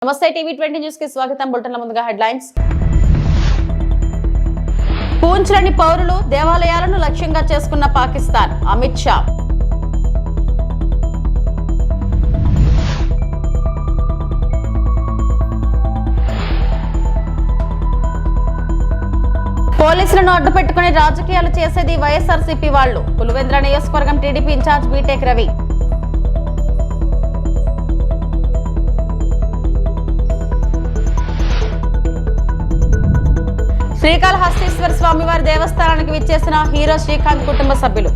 నమస్తే TV 20 news కి స్వాగతం. బులెటిన్ల ముందుగా హెడ్లైన్స్. పూంచ్లోని పౌరులు దేవాలయాలను లక్ష్యంగా చేసుకున్న పాకిస్తాన్. అమిత్ షా. పోలీసులను అడ్డుపెట్టుకుని రాజకీయాలు చేసేది వైఎస్ఆర్సీపీ వాళ్లు. పులివెందుల నియోజకవర్గం టీడీపీ ఇన్ఛార్జ్ బీటెక్ రవి. శ్రీకాళహస్తీశ్వర స్వామివారి దేవస్థానానికి విచ్చేసిన హీరో శ్రీకాంత్ కుటుంబ సభ్యులు.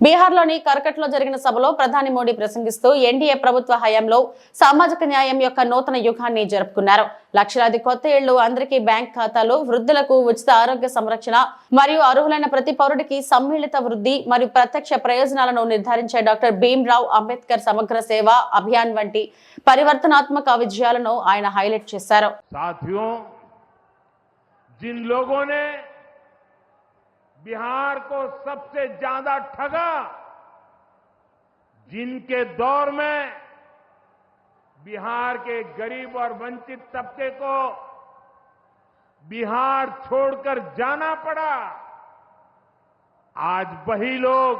బీహార్లోని కర్కట్లో జరిగిన సభలో ప్రధాని మోడీ ప్రసంగిస్తూ ఎన్డీఏ ప్రభుత్వ హయాంలో సామాజిక న్యాయం యొక్క నూతన యుగాన్ని జరుపుకున్నారు. లక్షలాది కొత్త ఇళ్లు, అందరికీ బ్యాంక్ ఖాతాలు, వృద్ధులకు ఉచిత ఆరోగ్య సంరక్షణ మరియు అర్హులైన ప్రతి పౌరుడికి సమ్మిళిత వృద్ధి మరియు ప్రత్యక్ష ప్రయోజనాలను నిర్ధారించే డాక్టర్ భీమ్రావ్ అంబేద్కర్ సమగ్ర సేవ అభియాన్ వంటి పరివర్తనాత్మక విజయాలను ఆయన హైలైట్ చేశారు. बिहार को सबसे ज्यादा ठगा, जिनके दौर में बिहार के गरीब और वंचित तबके को बिहार छोड़कर जाना पड़ा, आज वही लोग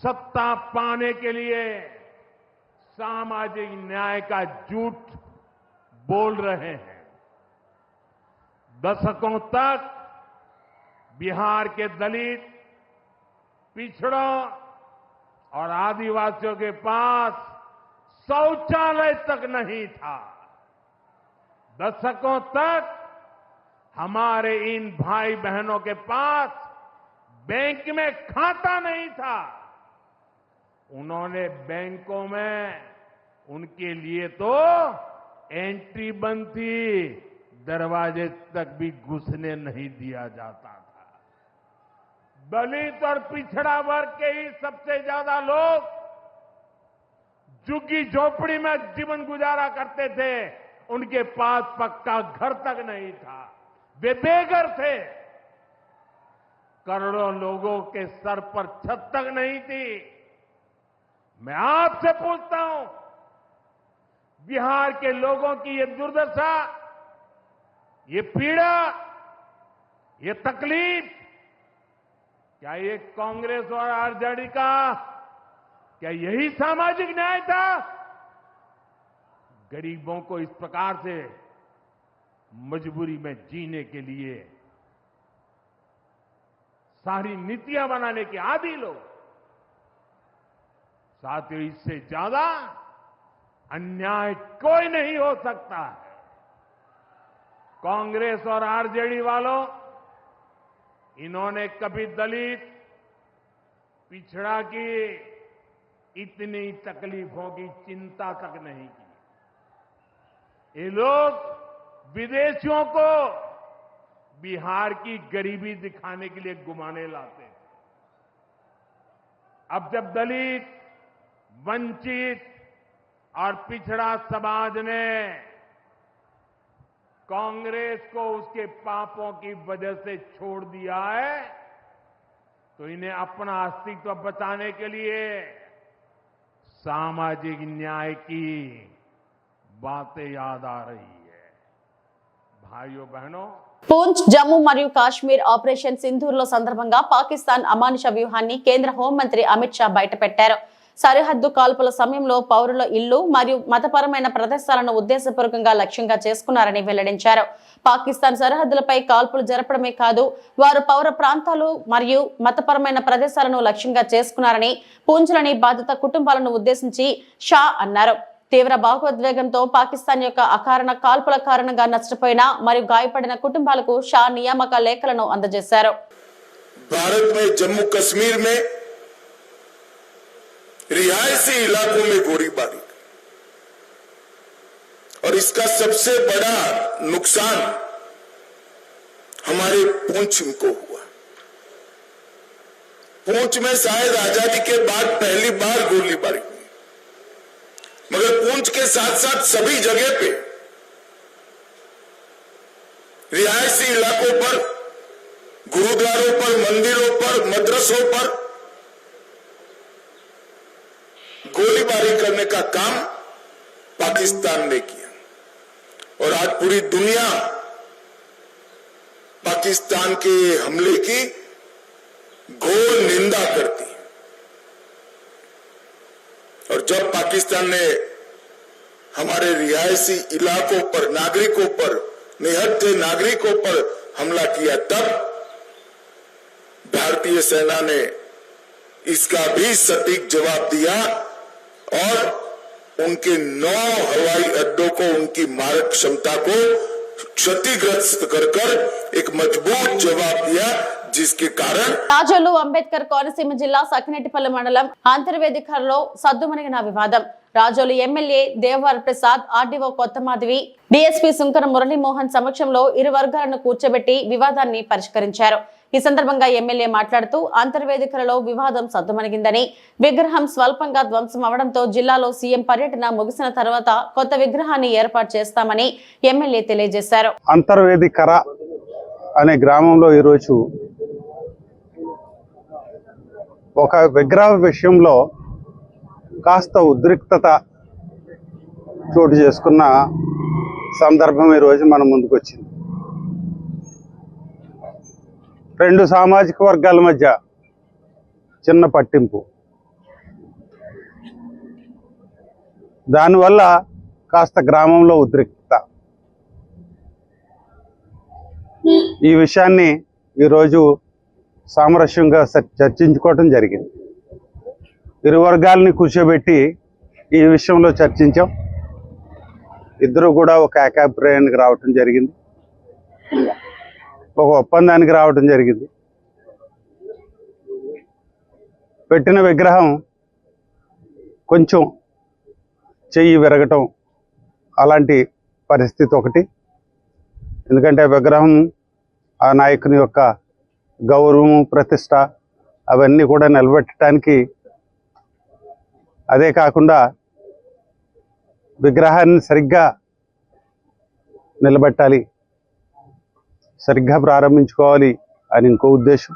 सत्ता पाने के लिए सामाजिक न्याय का झूठ बोल रहे हैं। दशकों तक बिहार के दलित, पिछड़ों और आदिवासियों के पास शौचालय तक नहीं था। दशकों तक हमारे इन भाई बहनों के पास बैंक में खाता नहीं था। उन्होंने बैंकों में उनके लिए तो एंट्री बंद थी, दरवाजे तक भी घुसने नहीं दिया जाता था। दलित और पिछड़ा वर्ग के ही सबसे ज्यादा लोग झुग्गी झोपड़ी में जीवन गुजारा करते थे, उनके पास पक्का घर तक नहीं था, वे बेघर थे। करोड़ों लोगों के सर पर छत तक नहीं थी। मैं आपसे पूछता हूं, बिहार के लोगों की ये दुर्दशा, ये पीड़ा, ये तकलीफ, क्या ये कांग्रेस और आरजेडी का क्या यही सामाजिक न्याय था? गरीबों को इस प्रकार से मजबूरी में जीने के लिए सारी नीतियां बनाने के आदी लोग। साथियों, इससे ज्यादा अन्याय कोई नहीं हो सकता है। कांग्रेस और आरजेडी वालों, इन्होंने कभी दलित, पिछड़ा की इतनी तकलीफों की चिंता तक नहीं की। ये लोग विदेशियों को बिहार की गरीबी दिखाने के लिए घुमाने लाते हैं। अब जब दलित, वंचित और पिछड़ा समाज ने कांग्रेस को उसके पापों की वजह से छोड़ दिया है, तो इन्हें अपना अस्तित्व बचाने के लिए सामाजिक न्याय की बातें याद आ रही है। भाइयों बहनों, పూంచ్, జమ్మూ మరియు కాశ్మీర్ ఆపరేషన్ సింధూర్లో సందర్భంగా పాకిస్తాన్ అమానుష వ్యూహాన్ని కేంద్ర హోంమంత్రి అమిత్ షా బయటపెట్టారు. సరిహద్దు కాల్పుల సమయంలో పౌరుల ఇళ్లు మరియు మతపరమైన ప్రదేశాలను ఉద్దేశపూర్వకంగా లక్ష్యంగా చేసుకున్నారని వెల్లడించారు. పాకిస్తాన్ సరిహద్దులపై కాల్పులు జరపడమే కాదు, వారు పౌర ప్రాంతాలు మరియు మతపరమైన ప్రదేశాలను లక్ష్యంగా చేసుకున్నారని పూంచ్లోని బాధిత కుటుంబాలను ఉద్దేశించి షా అన్నారు. తీవ్ర భావోద్వేగంతో పాకిస్తాన్ యొక్క అకారణ కాల్పుల కారణంగా నష్టపోయిన మరియు గాయపడిన కుటుంబాలకు షా నియామక లేఖలను అందజేశారు. భారత్ में जम्मू कश्मीर में रिहायशी इलाकों में गोलीबारी, और इसका सबसे बड़ा नुकसान हमारे पूंछ को हुआ। पूंछ में शायद आजादी के बाद पहली बार गोलीबारी हुई, मगर पूंछ के साथ साथ सभी जगह पे रिहायशी इलाकों पर, गुरुद्वारों पर, मंदिरों पर, मदरसों पर गोलीबारी करने का काम पाकिस्तान ने किया और आज पूरी दुनिया पाकिस्तान के हमले की घोर निंदा करती है। और जब पाकिस्तान ने हमारे रिहायशी इलाकों पर, नागरिकों पर, निहत्थे नागरिकों पर हमला किया, तब भारतीय सेना ने इसका भी सटीक जवाब दिया और उनके 9 हवाई अड्डों को, उनकी मारक क्षमता को क्षतिग्रस्त कर एक मजबूत जवाब दिया, जिसके कारण రాజోలు అంబేద్కర్ కోనసీమ జిల్లా సకినేటిపల్లి మండలం అంతర్వేదికలో సద్దుమణిగిన వివాదం. Razole MLA Devavar Prasad, RDO Kothamadhavi, DSP Sunkara Muralimohan సమక్షంలో ఇరు వర్గాలను కూర్చోబెట్టి వివాదాన్ని పరిష్కరించారు. ఈ సందర్భంగా ఎమ్మెల్యే మాట్లాడుతూ అంతర్వేదికలలో వివాదం సద్దుమణిగిందని, విగ్రహం స్వల్పంగా ధ్వంసం అవడంతో జిల్లాలో సీఎం పర్యటన ముగిసిన తర్వాత కొత్త విగ్రహాన్ని ఏర్పాటు చేస్తామని ఎమ్మెల్యే తెలియజేశారు. అంతర్వేదికర అనే గ్రామంలో ఈరోజు ఒక విగ్రహ విషయంలో కాస్త ఉద్రిక్తత చోటు చేసుకున్న సందర్భం ఈరోజు మన ముందుకు వచ్చింది. 2 సామాజిక వర్గాల మధ్య చిన్న పట్టింపు, దానివల్ల కాస్త గ్రామంలో ఉద్రిక్తత. ఈ విషయాన్ని ఈరోజు సామరస్యంగా చర్చించుకోవటం జరిగింది. ఇరు వర్గాలని కూర్చోబెట్టి ఈ విషయంలో చర్చించాం. ఇద్దరు కూడా ఒక ఏకాభిప్రాయానికి రావటం జరిగింది, ఒక ఒప్పందానికి రావటం జరిగింది. పెట్టిన విగ్రహం కొంచెం చెయ్యి విరగటం అలాంటి పరిస్థితి ఒకటి. ఎందుకంటే విగ్రహం ఆ నాయకుని యొక్క గౌరవం, ప్రతిష్ట అవన్నీ కూడా నిలబెట్టడానికి, అదే కాకుండా విగ్రహాన్ని సరిగ్గా నిలబెట్టాలి, సరిగ్గా ప్రారంభించుకోవాలి అని ఇంకో ఉద్దేశం.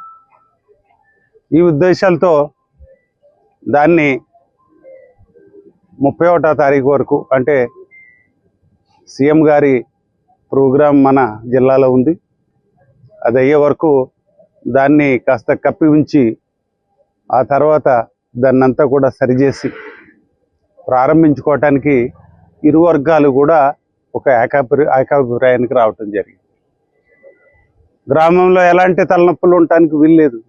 ఈ ఉద్దేశాలతో దాన్ని 31వ తారీఖు వరకు, అంటే సీఎం గారి ప్రోగ్రాం మన జిల్లాలో ఉంది, అది అయ్యే వరకు దాన్ని కాస్త కప్పి ఉంచి ఆ తర్వాత దాన్నంతా కూడా సరిచేసి ప్రారంభించుకోవటానికి ఇరు వర్గాలు కూడా ఒక ఏకాభిప్రాయానికి రావటం జరిగింది. గ్రామంలో ఎలాంటి తలనొప్పులు ఉండటానికి వీల్లేదు.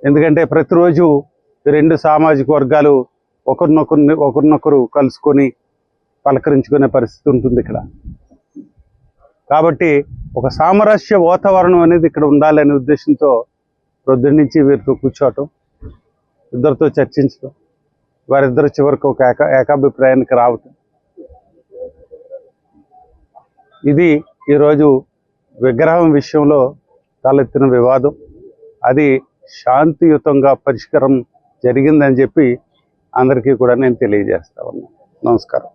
ఎందుకంటే ప్రతిరోజు 2 సామాజిక వర్గాలు ఒకరినొకరు కలుసుకొని పలకరించుకునే పరిస్థితి ఉంటుంది ఇక్కడ. కాబట్టి ఒక సామరస్య వాతావరణం అనేది ఇక్కడ ఉండాలనే ఉద్దేశంతో ప్రొద్దున నుంచి వీరితో కూర్చోవటం, ఇద్దరితో చర్చించడం, వారిద్దరు చివరికి ఒక ఏకాభిప్రాయానికి రావటం, ఇది ఈరోజు విగ్రహం విషయంలో తలెత్తిన వివాదం. అది శాంతియుతంగా పరిష్కారం జరిగిందని చెప్పి అందరికీ కూడా నేను తెలియజేస్తా ఉన్నాను. నమస్కారం.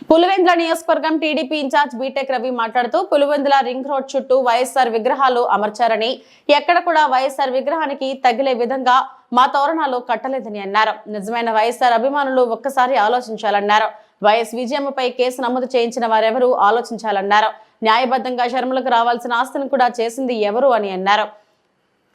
పులివెందుల నియోజకవర్గం టీడీపీ ఇన్ఛార్జ్ బీటెక్ రవి మాట్లాడుతూ, పులివెందుల రింగ్ రోడ్ చుట్టూ వైఎస్ఆర్ విగ్రహాలు అమర్చారని, ఎక్కడ కూడా వైఎస్ఆర్ విగ్రహానికి తగిలే విధంగా మా తోరణాలు కట్టలేదని అన్నారు. నిజమైన వైఎస్ఆర్ అభిమానులు ఒక్కసారి ఆలోచించాలన్నారు. వైఎస్ విజయమ్మపై కేసు నమోదు చేయించిన వారెవరూ ఆలోచించాలన్నారు. న్యాయబద్ధంగా షర్మిలకు రావాల్సిన ఆస్తిని కూడా చేసింది ఎవరు అని అన్నారు.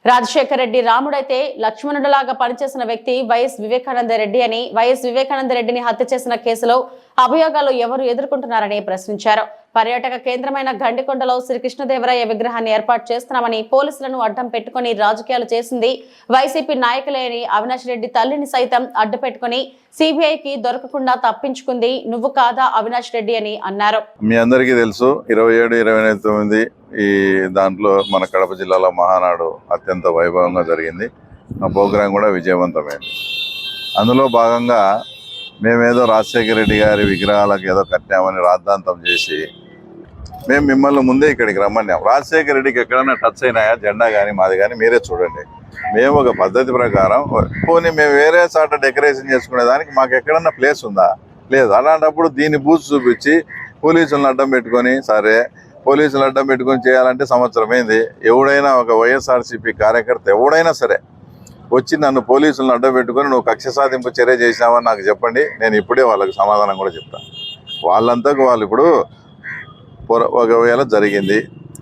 రాజశేఖర రెడ్డి రాముడైతే లక్ష్మణుడిలాగా పనిచేసిన వ్యక్తి వైఎస్ వివేకానంద రెడ్డి అని, వైఎస్ వివేకానంద రెడ్డిని హత్య చేసిన కేసులో అభియోగాలు ఎవరు ఎదుర్కొంటున్నారని ప్రశ్నించారు. పర్యాటక కేంద్రమైన గండికొండలో శ్రీకృష్ణదేవరాయ విగ్రహాన్ని ఏర్పాటు చేస్తున్నామని పోలీసులను అడ్డం పెట్టుకుని రాజకీయాలు చేసింది వైసీపీ నాయకులే అని, అవినాష్ రెడ్డి తల్లిని సైతం అడ్డు పెట్టుకుని సిబిఐకి దొరకకుండా తప్పించుకుంది నువ్వు కాదా అవినాష్ రెడ్డి అని అన్నారు. మీ అందరికీ తెలుసు, 27, 29 ఈ దాంట్లో మన కడప జిల్లాలో మహానాడు అత్యంత వైభవంగా జరిగింది. ఆ ప్రోగ్రాం కూడా విజయవంతమైంది. అందులో భాగంగా మేమేదో రాజశేఖర రెడ్డి గారి విగ్రహాలకు ఏదో కట్టామని రాద్ధాంతం చేసి మేము మిమ్మల్ని ముందే ఇక్కడికి రమ్మన్నాం. రాజశేఖర రెడ్డికి ఎక్కడైనా టచ్ అయినాయా జెండా కానీ మాది కానీ మీరే చూడండి. మేము ఒక పద్ధతి ప్రకారం పోనీ మేము వేరే చోట డెకరేషన్ చేసుకునే దానికి మాకు ఎక్కడన్నా ప్లేస్ ఉందా? లేదు. అలాంటప్పుడు దీన్ని బూత్ చూపించి పోలీసులను అడ్డం పెట్టుకొని, సరే పోలీసులు అడ్డం పెట్టుకొని చేయాలంటే సంవత్సరం అయింది. ఎవడైనా ఒక వైఎస్ఆర్సీపీ కార్యకర్త ఎవడైనా సరే వచ్చి నన్ను పోలీసులను అడ్డబెట్టుకొని నువ్వు కక్ష సాధింపు చర్య చేసినావని నాకు చెప్పండి, నేను ఇప్పుడే వాళ్ళకి సమాధానం కూడా చెప్తాను. వాళ్ళంతకు వాళ్ళు ఇప్పుడు ఒకవేళ జరిగింది,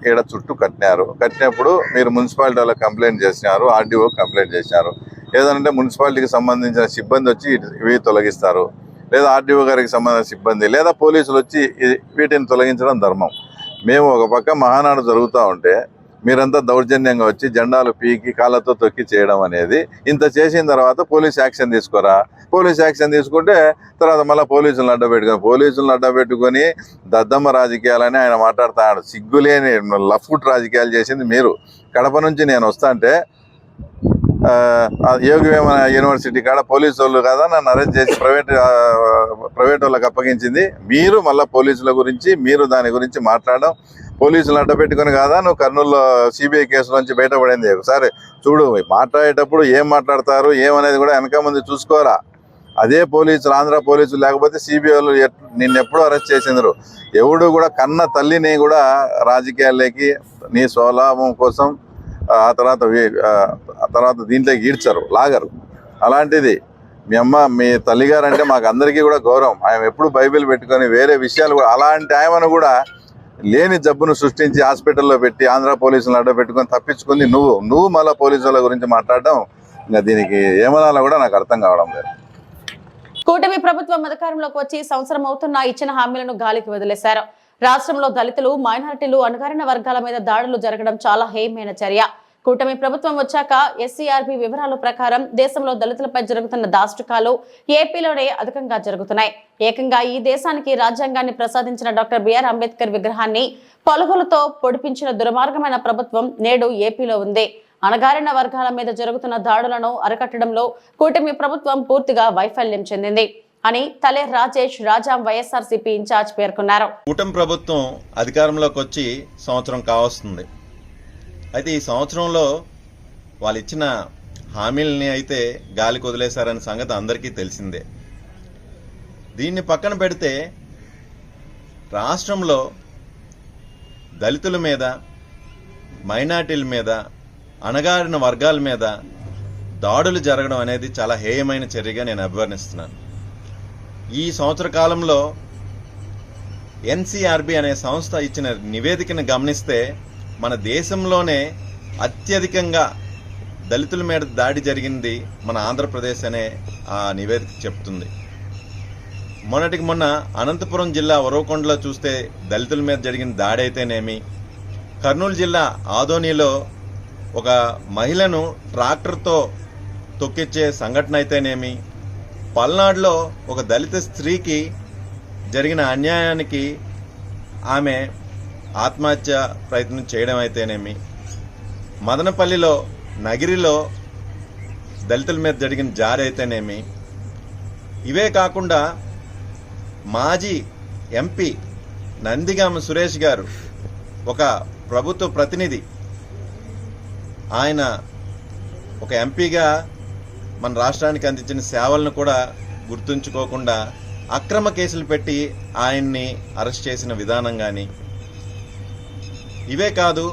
ఈడ చుట్టూ కట్టినప్పుడు మీరు మున్సిపాలిటీ వాళ్ళకి కంప్లైంట్ చేసినారు, ఆర్డీఓ కంప్లైంట్ చేసినారు. ఏదంటే మున్సిపాలిటీకి సంబంధించిన సిబ్బంది వచ్చి ఇవి తొలగిస్తారు, లేదా ఆర్డీఓ గారికి సంబంధించిన సిబ్బంది లేదా పోలీసులు వచ్చి వీటిని తొలగించడం ధర్మం. మేము ఒక పక్క మహానాడు జరుగుతూ ఉంటే మీరంతా దౌర్జన్యంగా వచ్చి జెండాలు పీకి కాళ్ళతో తొక్కి చేయడం అనేది, ఇంత చేసిన తర్వాత పోలీస్ యాక్షన్ తీసుకోరా? పోలీస్ యాక్షన్ తీసుకుంటే తర్వాత మళ్ళీ పోలీసులను అడ్డబెట్టుకొని దద్దమ్మ రాజకీయాలని ఆయన మాట్లాడుతున్నాడు. సిగ్గులేని లఫ్ట్ రాజకీయాలు చేసింది మీరు. కడప నుంచి నేను వస్తా అంటే యోగివేమన యూనివర్సిటీ కాడ పోలీసు వాళ్ళు కదా నన్ను అరెస్ట్ చేసి ప్రైవేట్ వాళ్ళకి అప్పగించింది మీరు. మళ్ళీ పోలీసుల గురించి మీరు దాని గురించి మాట్లాడడం, పోలీసులు అడ్డపెట్టుకుని కాదా నువ్వు కర్నూలులో సిబిఐ కేసు నుంచి బయటపడింది. ఒకసారి చూడు, మాట్లాడేటప్పుడు ఏం మాట్లాడతారు ఏమనేది కూడా వెనక ముందు చూసుకోరా. అదే పోలీసులు, ఆంధ్ర పోలీసులు లేకపోతే సిబిఐ వాళ్ళు నిన్నెప్పుడు అరెస్ట్ చేసిండ్రు. ఎవడు కూడా కన్న తల్లిని కూడా రాజకీయాల్లోకి నీ స్వలాభం కోసం ఆ తర్వాత దీంట్లోకి ఈడ్చరు, లాగరు. అలాంటిది మీ తల్లిగారు అంటే మాకు అందరికీ కూడా గౌరవం. ఆయన ఎప్పుడు బైబిల్ పెట్టుకొని వేరే విషయాలు కూడా, అలాంటి ఆయనను కూడా లేని జబ్బును సృష్టించి హాస్పిటల్లో పెట్టి ఆంధ్ర పోలీసులను అడ్డపెట్టుకొని తప్పించుకుంది నువ్వు మళ్ళీ పోలీసుల గురించి మాట్లాడడం, ఇంకా దీనికి ఏమనాలో కూడా నాకు అర్థం కావడం లేదు. కూటమి ప్రభుత్వం అధికారంలోకి వచ్చి సంవత్సరం అవుతున్న ఇచ్చిన హామీలను గాలికి వదిలేశారు. రాష్ట్రంలో దళితులు, మైనారిటీలు, అణగారిన వర్గాల మీద దాడులు జరగడం చాలా హేయమైన చర్య. కూటమి ప్రభుత్వం వచ్చాక ఎస్సీఆర్బీ వివరాల ప్రకారం దేశంలో దళితులపై జరుగుతున్న దాష్టికాలు ఏపీలోనే అధికంగా జరుగుతున్నాయి. ఏకంగా ఈ దేశానికి రాజ్యాంగాన్ని ప్రసాదించిన డాక్టర్ బిఆర్ అంబేద్కర్ విగ్రహాన్ని పలుగులతో పొడిపించిన దుర్మార్గమైన ప్రభుత్వం నేడు ఏపీలో ఉంది. అణగారిన వర్గాల మీద జరుగుతున్న దాడులను అరికట్టడంలో కూటమి ప్రభుత్వం పూర్తిగా వైఫల్యం చెందింది అని తలే రాజేష్ రాజాం వైఎస్ఆర్సీపీ ఇన్ఛార్జ్ పేర్కొన్నారు. కూటమి ప్రభుత్వం అధికారంలోకి వచ్చి సంవత్సరం కావస్తుంది. అయితే ఈ సంవత్సరంలో వాళ్ళు ఇచ్చిన హామీలని అయితే గాలికి వదిలేశారనే సంగతి అందరికీ తెలిసిందే. దీన్ని పక్కన పెడితే రాష్ట్రంలో దళితుల మీద, మైనార్టీల మీద, అణగారిన వర్గాల మీద దాడులు జరగడం అనేది చాలా హేయమైన చర్యగా నేను అభివర్ణిస్తున్నాను. ఈ సంవత్సర కాలంలో ఎన్సీఆర్బీ అనే సంస్థ ఇచ్చిన నివేదికను గమనిస్తే మన దేశంలోనే అత్యధికంగా దళితుల మీద దాడి జరిగింది మన ఆంధ్రప్రదేశ్ అనే ఆ నివేదిక చెప్తుంది. మొన్నటికి మొన్న అనంతపురం జిల్లా ఉరవకొండలో చూస్తే దళితుల మీద జరిగిన దాడి అయితేనేమి, కర్నూలు జిల్లా ఆదోనిలో ఒక మహిళను ట్రాక్టర్తో తొక్కిచ్చే సంఘటన అయితేనేమి, పల్నాడులో ఒక దళిత స్త్రీకి జరిగిన అన్యాయానికి ఆమె ఆత్మహత్య ప్రయత్నం చేయడం అయితేనేమి, మదనపల్లిలో నగిరిలో దళితుల మీద జరిగిన జారి అయితేనేమి, ఇవే కాకుండా మాజీ ఎంపీ నందిగామ సురేష్ గారు ఒక ప్రభుత్వ ప్రతినిధి, ఆయన ఒక ఎంపీగా మన రాష్ట్రానికి అందించిన సేవలను కూడా గుర్తుంచుకోకుండా అక్రమ కేసులు పెట్టి ఆయన్ని అరెస్ట్ చేసిన విధానం కానీ, ఇవే కాదు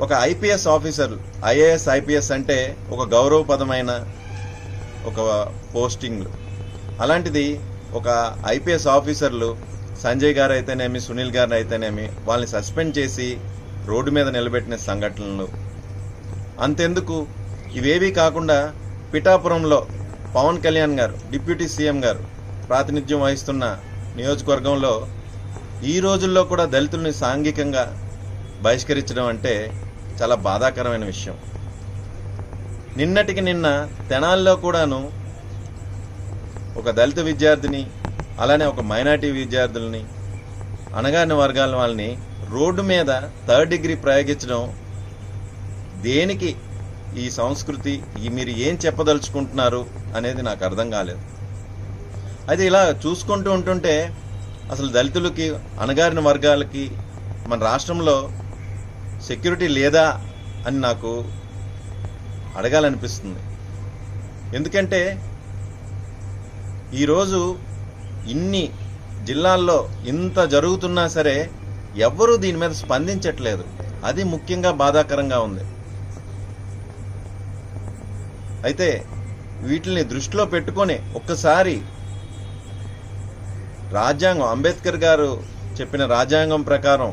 ఒక ఐపీఎస్ ఆఫీసర్, ఐఏఎస్ ఐపీఎస్ అంటే ఒక గౌరవపదమైన ఒక పోస్టింగ్, అలాంటిది ఒక ఐపీఎస్ ఆఫీసర్లు సంజయ్ గారు అయితేనేమి, సునీల్ గారు అయితేనేమి వాళ్ళని సస్పెండ్ చేసి రోడ్డు మీద నిలబెట్టిన సంఘటనలు. అంతెందుకు, ఇవేవీ కాకుండా పిఠాపురంలో పవన్ కళ్యాణ్ గారు డిప్యూటీ సీఎం గారు ప్రాతినిధ్యం వహిస్తున్న నియోజకవర్గంలో ఈ రోజుల్లో కూడా దళితుల్ని సాంఘికంగా బహిష్కరించడం అంటే చాలా బాధాకరమైన విషయం. నిన్నటికి నిన్న తెనాల్లో కూడాను ఒక దళిత విద్యార్థిని, అలానే ఒక మైనార్టీ విద్యార్థుల్ని, అణగారిన వర్గాల వాళ్ళని రోడ్డు మీద 3rd డిగ్రీ ప్రయోగించడం దేనికి? ఈ సంస్కృతి మీరు ఏం చెప్పదలుచుకుంటున్నారు అనేది నాకు అర్థం కాలేదు. అయితే ఇలా చూసుకుంటూ ఉంటుంటే అసలు దళితులకి, అణగారిన వర్గాలకి మన రాష్ట్రంలో సెక్యూరిటీ లేదా అని నాకు అడగాలనిపిస్తుంది. ఎందుకంటే ఈరోజు ఇన్ని జిల్లాల్లో ఇంత జరుగుతున్నా సరే ఎవ్వరూ దీని మీద స్పందించట్లేదు. అది ముఖ్యంగా బాధాకరంగా ఉంది. అయితే వీటిని దృష్టిలో పెట్టుకొని ఒక్కసారి రాజ్యాంగం, అంబేద్కర్ గారు చెప్పిన రాజ్యాంగం ప్రకారం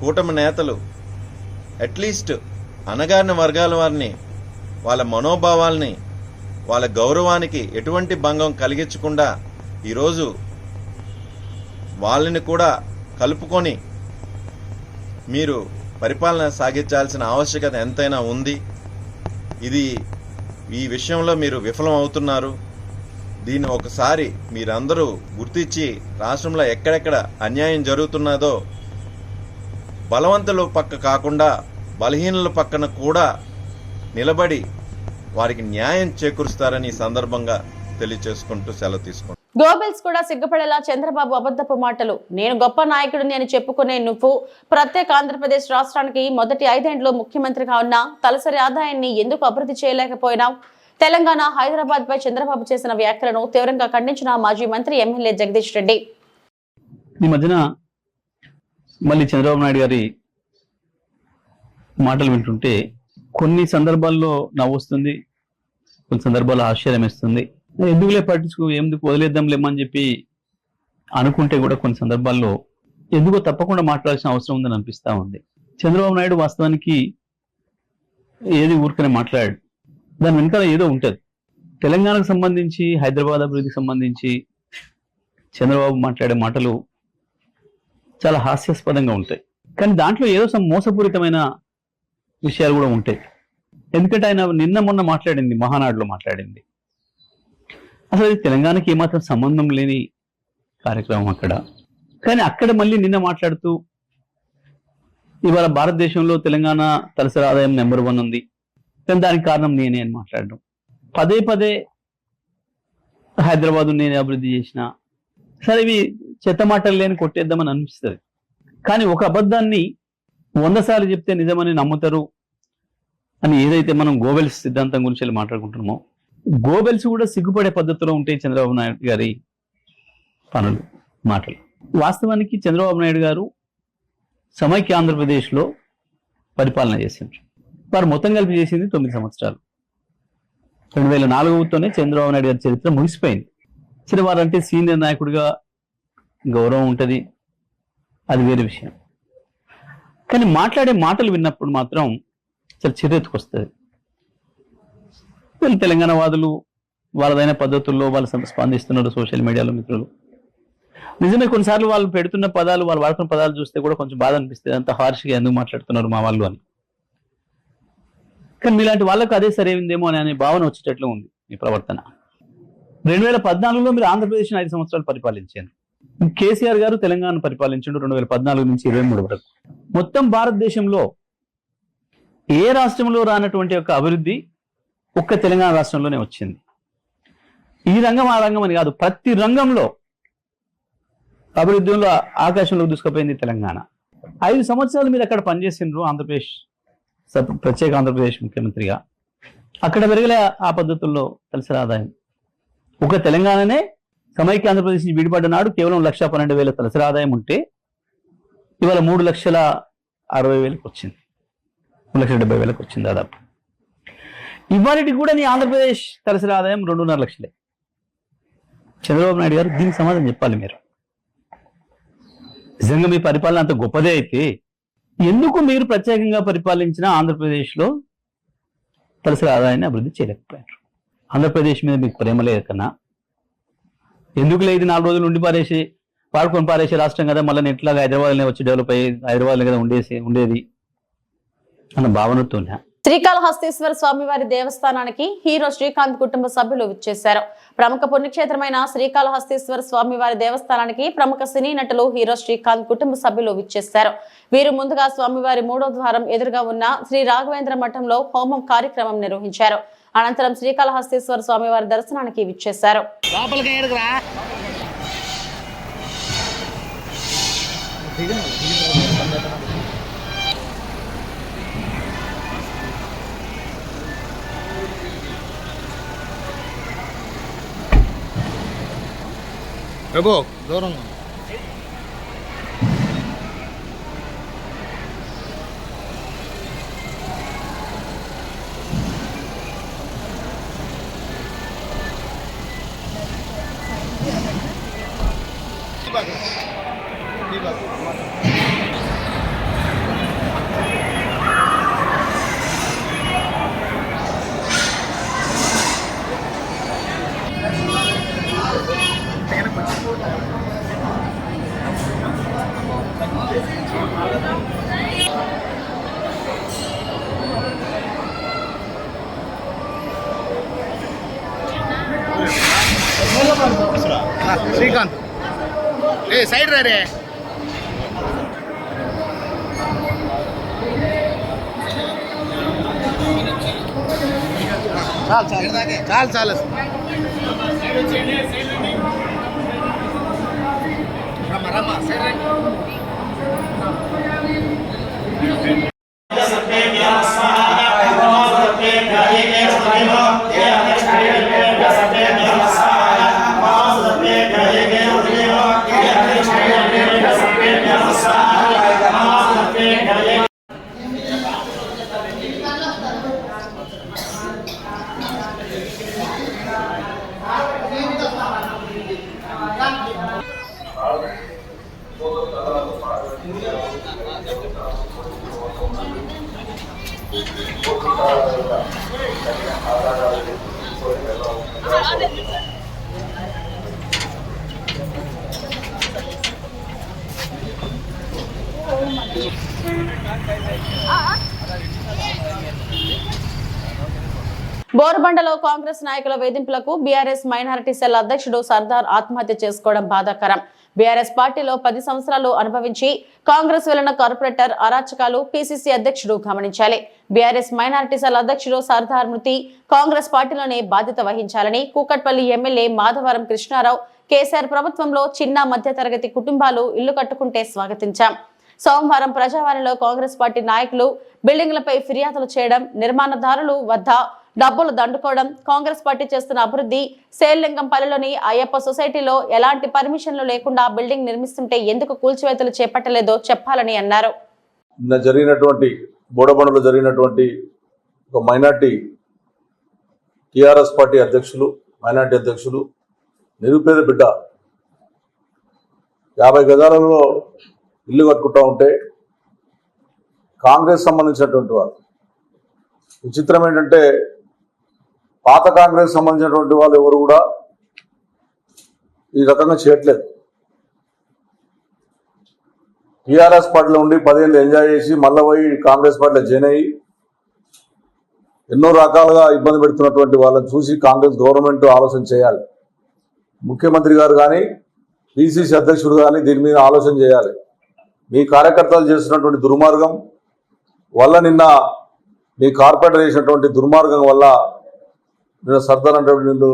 కూటమి నేతలు అట్లీస్ట్ అణగారిన వర్గాల వారిని, వాళ్ళ మనోభావాల్ని, వాళ్ళ గౌరవానికి ఎటువంటి భంగం కలిగించకుండా ఈరోజు వాళ్ళని కూడా కలుపుకొని మీరు పరిపాలన సాగించాల్సిన ఆవశ్యకత ఎంతైనా ఉంది. ఈ విషయంలో మీరు విఫలం అవుతున్నారు. దీన్ని ఒకసారి మీరందరూ గుర్తించి రాష్ట్రంలో ఎక్కడెక్కడ అన్యాయం జరుగుతున్నదో బలవంతుల పక్క కాకుండా బలహీనుల పక్కన కూడా నిలబడి వారికి న్యాయం చేకూరుస్తారని ఈ సందర్భంగా తెలియచేసుకుంటూ సెలవు తీసుకుంటాను. గోబెల్స్ కూడా సిగ్గుపడేలా చంద్రబాబు అబద్ధపు మాటలు. నేను గొప్ప నాయకుడిని అని చెప్పుకునే నువ్వు ప్రత్యేక ఆంధ్రప్రదేశ్ రాష్ట్రానికి మొదటి 5 ఏళ్లలో ముఖ్యమంత్రిగా ఉన్నా తలసరి ఆదాయాన్ని ఎందుకు అభివృద్ధి చేయలేకపోయినావు? తెలంగాణ, హైదరాబాద్ పై చంద్రబాబు చేసిన వ్యాఖ్యలను తీవ్రంగా ఖండించిన మాజీ మంత్రి ఎమ్మెల్యే జగదీష్ రెడ్డి. ఈ మధ్యన మళ్ళీ చంద్రబాబు నాయుడు గారి మాటలు వింటుంటే కొన్ని సందర్భాల్లో నవ్వొస్తుంది, కొన్ని సందర్భాల్లో ఆశ్చర్యం వేస్తుంది. ఎందుకులే ఎందుకు వదిలేద్దాంలేమని చెప్పి అనుకుంటే కూడా కొన్ని సందర్భాల్లో ఎందుకో తప్పకుండా మాట్లాడాల్సిన అవసరం ఉందని అనిపిస్తా ఉంది. చంద్రబాబు నాయుడు వాస్తవానికి ఏది ఊరికనే మాట్లాడాడు, దాని వెనకాల ఏదో ఉంటుంది. తెలంగాణకు సంబంధించి, హైదరాబాద్ అభివృద్ధికి సంబంధించి చంద్రబాబు మాట్లాడే మాటలు చాలా హాస్యాస్పదంగా ఉంటాయి. కానీ దాంట్లో ఏదో మోసపూరితమైన విషయాలు కూడా ఉంటాయి. ఎందుకంటే ఆయన నిన్న మొన్న మాట్లాడింది, మహానాడులో మాట్లాడింది, అసలు తెలంగాణకి ఏమాత్రం సంబంధం లేని కార్యక్రమం అక్కడ. కానీ అక్కడ మళ్ళీ నిన్న మాట్లాడుతూ ఇవాళ భారతదేశంలో తెలంగాణ తలసరి ఆదాయం నెంబర్ 1 ఉంది, కానీ దానికి కారణం నేనే అని మాట్లాడడం. పదే పదే హైదరాబాద్ నేనే అభివృద్ధి చేసిన. సరే, ఇవి చెత్త మాటలు లేని కొట్టేద్దామని అనిపిస్తుంది. కానీ ఒక అబద్ధాన్ని 100 సార్లు చెప్తే నిజమని నమ్ముతారు అని ఏదైతే మనం గోబెల్స్ సిద్ధాంతం గురించి మాట్లాడుకుంటున్నామో, గోబెల్స్ కూడా సిగ్గుపడే పద్ధతిలో ఉంటాయి చంద్రబాబు నాయుడు గారి పనులు, మాటలు. వాస్తవానికి చంద్రబాబు నాయుడు గారు సమైక్య ఆంధ్రప్రదేశ్లో పరిపాలన చేసిండ్రు. వారు మొత్తం కలిపి చేసింది 9 సంవత్సరాలు. 2004తోనే చంద్రబాబు నాయుడు గారి చరిత్ర ముగిసిపోయింది. సరే, వారంటే సీనియర్ నాయకుడిగా గౌరవం ఉంటుంది, అది వేరే విషయం. కానీ మాట్లాడే మాటలు విన్నప్పుడు మాత్రం చాలా చిరెత్తుకొస్తుంది. వీళ్ళు తెలంగాణ వాదులు వాళ్ళదైన పద్ధతుల్లో వాళ్ళు స్పందిస్తున్నారు సోషల్ మీడియాలో. మిత్రులు నిజమే, కొన్నిసార్లు వాళ్ళు పెడుతున్న పదాలు, వాళ్ళు వాడుతున్న పదాలు చూస్తే కూడా కొంచెం బాధ అనిపిస్తుంది. అంత హార్ష్గా ఎందుకు మాట్లాడుతున్నారు మా వాళ్ళు అని. కానీ మీలాంటి వాళ్ళకు అదే సరైందేమో అనే భావన వచ్చేటట్లు ఉంది మీ ప్రవర్తన. 2014లో మీరు ఆంధ్రప్రదేశ్ని 5 సంవత్సరాలు పరిపాలించారు. కేసీఆర్ గారు తెలంగాణ పరిపాలించారు 2014 నుంచి 23 వరకు. మొత్తం భారతదేశంలో ఏ రాష్ట్రంలో రానటువంటి ఒక అభివృద్ధి ఒక్క తెలంగాణ రాష్ట్రంలోనే వచ్చింది. ఈ రంగం ఆ రంగం అని కాదు, ప్రతి రంగంలో అభివృద్ధిలో ఆకాశంలోకి దూసుకుపోయింది తెలంగాణ. 5 సంవత్సరాలు మీరు అక్కడ పనిచేసిండ్రు ఆంధ్రప్రదేశ్, ప్రత్యేక ఆంధ్రప్రదేశ్ ముఖ్యమంత్రిగా. అక్కడ పెరగలే ఆ పద్ధతుల్లో తలసరి ఆదాయం. ఒక తెలంగాణనే సమైక్య ఆంధ్రప్రదేశ్ నుంచి విడిపడ్డ నాడు కేవలం 1,12,000 తలసరి ఆదాయం ఉంటే ఇవాళ 3,60,000 వచ్చింది, 3,70,000 వచ్చింది దాదాపు. ఇవాళకి కూడా నీ ఆంధ్రప్రదేశ్ తలసరి ఆదాయం 2.5 లక్షలే. చంద్రబాబు నాయుడు గారు దీనికి సమాధానం చెప్పాలి. మీరు నిజంగా మీ పరిపాలన అంత గొప్పదే అయితే ఎందుకు మీరు ప్రత్యేకంగా పరిపాలించిన ఆంధ్రప్రదేశ్లో తలసరి ఆదాయాన్ని అభివృద్ధి చేయలేకపోయారు? ఆంధ్రప్రదేశ్ మీద మీకు ప్రేమ లేదు కన్నా ఎందుకు లేదు? 4 రోజులు ఉండి వాడుకొని పారేసే రాష్ట్రం కదా, మళ్ళీ ఎట్లాగా హైదరాబాద్లోనే వచ్చి డెవలప్ అయ్యి హైదరాబాద్లో కదా ఉండేది అన్న భావనతో శ్రీకాళహస్తీశ్వర స్వామివారి దేవస్థానానికి హీరో శ్రీకాంత్ కుటుంబ సభ్యులు విచ్చేశారు. ప్రముఖ పుణ్యక్షేత్రమైన శ్రీకాళహస్తీశ్వర స్వామివారి దేవస్థానానికి ప్రముఖ సినీ నటులు హీరో శ్రీకాంత్ కుటుంబ సభ్యులు విచ్చేశారు. వీరు ముందుగా స్వామివారి 3వ ద్వారం ఎదురుగా ఉన్న శ్రీ రాఘవేంద్ర మఠంలో హోమం కార్యక్రమం నిర్వహించారు. అనంతరం శ్రీకాళహస్తీశ్వర స్వామివారి దర్శనానికి విచ్చేశారు. ప్రభు దూరంగా శ్రీకాంత్ ఏ సైడ్ రే చాలు చాలు రమ్మ సైడ్ రండి. బోర్బండలో కాంగ్రెస్ నాయకుల వేధింపులకు బీఆర్ఎస్ మైనారిటీ సెల్ అధ్యక్షుడు సర్దార్ ఆత్మహత్య చేసుకోవడం బాధాకరం. బీఆర్ఎస్ పార్టీలో 10 సంవత్సరాలు అనుభవించి కాంగ్రెస్ వెళ్లిన కార్పొరేటర్ అరాచకాలు పీసీసీ అధ్యక్షుడు గమనించాలి. బీఆర్ఎస్ మైనారిటీ సెల్ అధ్యక్షుడు సర్దార్ మృతి కాంగ్రెస్ పార్టీలోనే బాధ్యత వహించాలని కూకట్పల్లి ఎమ్మెల్యే మాధవరం కృష్ణారావు కేసీఆర్ ప్రభుత్వంలో చిన్న మధ్యతరగతి కుటుంబాలు ఇల్లు కట్టుకుంటే స్వాగతించాం. సోమవారం ప్రజావాణిలో కాంగ్రెస్ పార్టీ నాయకులు బిల్డింగ్లపై ఫిర్యాదులు చేయడం, నిర్మాణదారులు వద్ద డబ్బులు దండుకోవడం, కాంగ్రెస్ పార్టీ చేస్తున్న అభివృద్ధి, సేల్లింగంపల్లిలోని అయ్యప్ప సొసైటీలో ఎలాంటి పర్మిషన్లు లేకుండా బిల్డింగ్ నిర్మిస్తుంటే ఎందుకు కూల్చివేతలు చేపట్టలేదో చెప్పాలని అన్నారు. బోడబండలో జరిగినటువంటి ఒక మైనార్టీ టీఆర్ఎస్ పార్టీ మైనార్టీ అధ్యక్షులు నిరుపేద బిడ్డ 50 గజాలలో ఇల్లు కట్టుకుంటా ఉంటే కాంగ్రెస్ సంబంధించినటువంటి వారు, విచిత్రం ఏంటంటే పాత కాంగ్రెస్ సంబంధించినటువంటి వాళ్ళు ఎవరు కూడా ఈ రకంగా చేయట్లేదు. టీఆర్ఎస్ పార్టీలో ఉండి 10 ఏళ్ళు ఎంజాయ్ చేసి మళ్ళీ పోయి కాంగ్రెస్ పార్టీలో జాయిన్ అయ్యి ఎన్నో రకాలుగా ఇబ్బంది పెడుతున్నటువంటి వాళ్ళని చూసి కాంగ్రెస్ గవర్నమెంట్ ఆలోచన చేయాలి. ముఖ్యమంత్రి గారు కానీ పిసిసి అధ్యక్షుడు కానీ దీని మీద ఆలోచన చేయాలి. మీ కార్యకర్తలు చేస్తున్నటువంటి దుర్మార్గం వల్ల, నిన్న మీ కార్పొరేటర్ చేసినటువంటి దుర్మార్గం వల్ల నిన్న సర్దార్ అంటే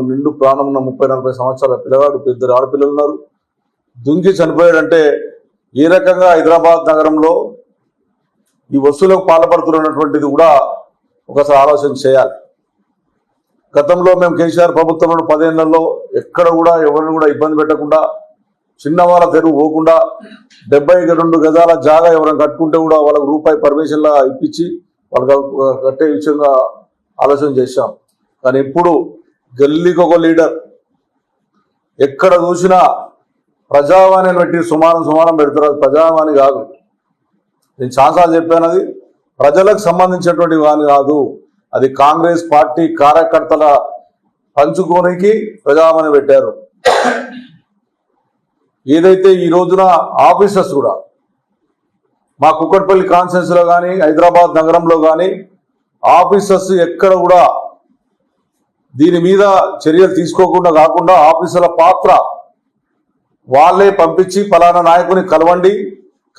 నిండు ప్రాణం ఉన్న 30-40 సంవత్సరాల పిల్లగాడు, 2 ఆడపిల్లలు ఉన్నారు, దుంకి చనిపోయాడంటే ఏ రకంగా హైదరాబాద్ నగరంలో ఈ వస్తువులకు పాల్పడుతున్నటువంటిది కూడా ఒకసారి ఆలోచన చేయాలి. గతంలో మేము కేసీఆర్ ప్రభుత్వంలో 10 ఏళ్లలో ఎక్కడ కూడా ఎవరిని కూడా ఇబ్బంది పెట్టకుండా, చిన్నవాళ్ళ తెరువు పోకుండా 72 గజాల జాగా ఎవరైనా కట్టుకుంటే కూడా వాళ్ళకు రూపాయి పర్మిషన్లా ఇప్పించి వాళ్ళకి కట్టే విషయంగా ఆలోచన చేశాం. కానీ ఇప్పుడు గల్లీకి ఒక లీడర్, ఎక్కడ చూసినా ప్రజావాణిని పెట్టి సుమారం పెడతారు. అది ప్రజావాణి కాదు, నేను చాలాసార్లు చెప్పాను, అది ప్రజలకు సంబంధించినటువంటి వాణి కాదు, అది కాంగ్రెస్ పార్టీ కార్యకర్తల పంచుకోనికి ప్రజావాణి పెట్టారు. ఏదైతే ఈ రోజున ఆఫీసర్స్ కూడా మా కుక్కట్పల్లి కాన్స్టిట్యున్సీలో కానీ హైదరాబాద్ నగరంలో కానీ ఆఫీసర్స్ ఎక్కడ కూడా దీని మీద చర్యలు తీసుకోకుండా కాకుండా ఆఫీసర్ల పాత్ర వాళ్ళే పంపించి ఫలానా నాయకుని కలవండి,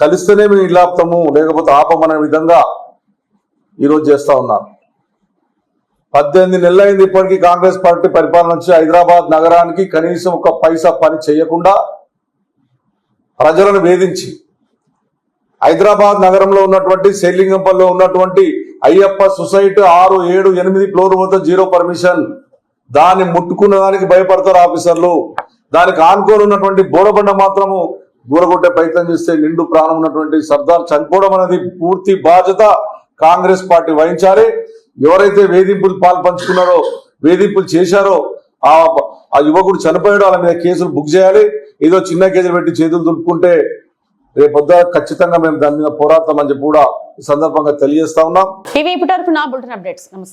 కలిస్తేనే మేము ఇల్లు ఆపుతాము లేకపోతే ఆపమనే విధంగా ఈరోజు చేస్తూ ఉన్నారు. 18 నెలలైంది ఇప్పటికీ కాంగ్రెస్ పార్టీ పరిపాలన వచ్చి హైదరాబాద్ నగరానికి కనీసం ఒక పైసా పని చేయకుండా ప్రజలను వేధించి హైదరాబాద్ నగరంలో ఉన్నటువంటి సేలింగంపల్లిలో ఉన్నటువంటి అయ్యప్ప సొసైటీ 6, 7, 8 ఫ్లోర్ వద్ద 0 పర్మిషన్. దాన్ని ముట్టుకున్న దానికి భయపడతారు ఆఫీసర్లు. దానికి ఆనుకోని ఉన్నటువంటి బోడబండ మాత్రము గూడగొట్టే ప్రయత్నం చేస్తే నిండు ప్రాణం ఉన్నటువంటి సర్దార్ చనిపోవడం అనేది పూర్తి బాధ్యత కాంగ్రెస్ పార్టీ వహించాలి. ఎవరైతే వేధింపులు పాల్పంచుకున్నారో, వేధింపులు చేశారో, ఆ యువకుడు చనిపోయాడో వాళ్ళ మీద కేసులు బుక్ చేయాలి. ఏదో చిన్న కేసులు పెట్టి చేతులు దులుపుకుంటే రేపొద్దు ఖచ్చితంగా మేము దాని మీద పోరాడతామని చెప్పి కూడా ఈ సందర్భంగా తెలియజేస్తా ఉన్నాం. ఇవి ఇప్పటివరకు నా బులెటిన్ అప్డేట్స్. నమస్తే.